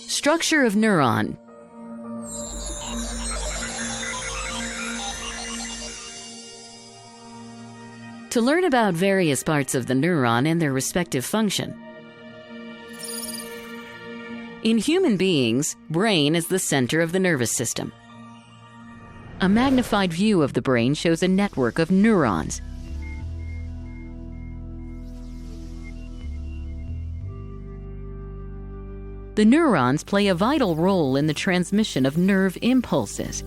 Structure of neuron. To learn about various parts of the neuron and their respective function. In human beings, brain is the center of the nervous system. A magnified view of the brain shows a network of neurons. The neurons play a vital role in the transmission of nerve impulses.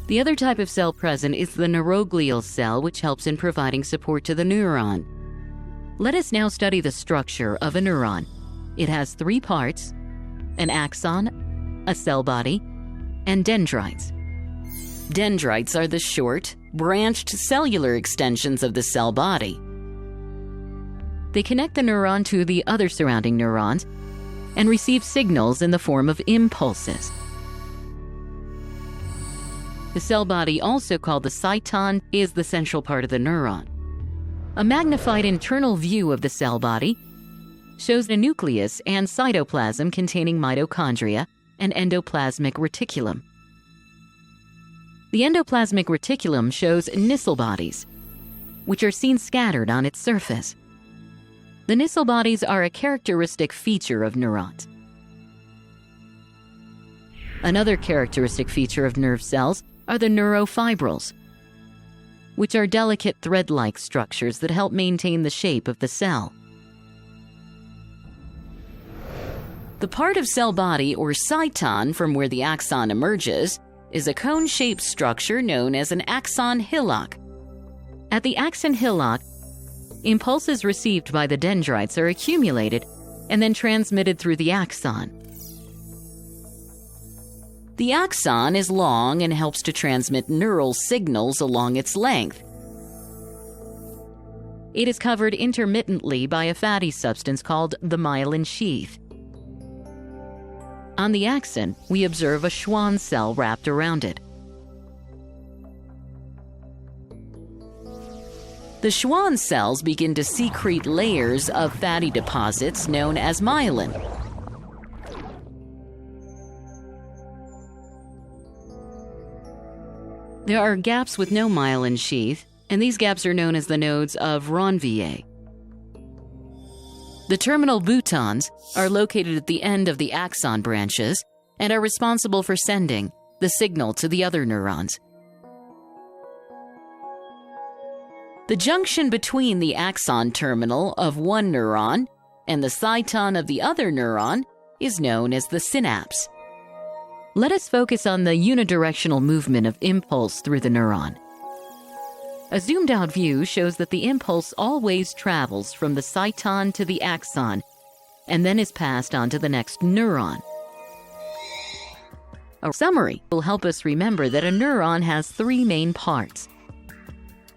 The other type of cell present is the neuroglial cell, which helps in providing support to the neuron. Let us now study the structure of a neuron. It has three parts: an axon, a cell body, and dendrites. Dendrites are the short, branched cellular extensions of the cell body. They connect the neuron to the other surrounding neurons and receive signals in the form of impulses. The cell body, also called the cyton, is the central part of the neuron. A magnified internal view of the cell body shows a nucleus and cytoplasm containing mitochondria and endoplasmic reticulum. The endoplasmic reticulum shows Nissl bodies, which are seen scattered on its surface. The Nissl bodies are a characteristic feature of neurons. Another characteristic feature of nerve cells are the neurofibrils, which are delicate thread-like structures that help maintain the shape of the cell. The part of cell body or cyton from where the axon emerges is a cone-shaped structure known as an axon hillock. At the axon hillock, impulses received by the dendrites are accumulated and then transmitted through the axon. The axon is long and helps to transmit neural signals along its length. It is covered intermittently by a fatty substance called the myelin sheath. On the axon, we observe a Schwann cell wrapped around it. The Schwann cells begin to secrete layers of fatty deposits known as myelin. There are gaps with no myelin sheath, and these gaps are known as the nodes of Ranvier. The terminal boutons are located at the end of the axon branches and are responsible for sending the signal to the other neurons. The junction between the axon terminal of one neuron and the cyton of the other neuron is known as the synapse. Let us focus on the unidirectional movement of impulse through the neuron. A zoomed-out view shows that the impulse always travels from the cyton to the axon and then is passed on to the next neuron. A summary will help us remember that a neuron has three main parts,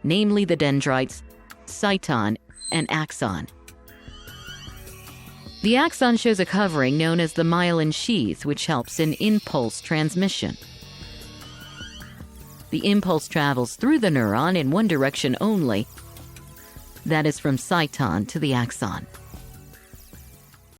namely the dendrites, cyton, and axon. The axon shows a covering known as the myelin sheath, which helps in impulse transmission. The impulse travels through the neuron in one direction only, that is from cyton to the axon.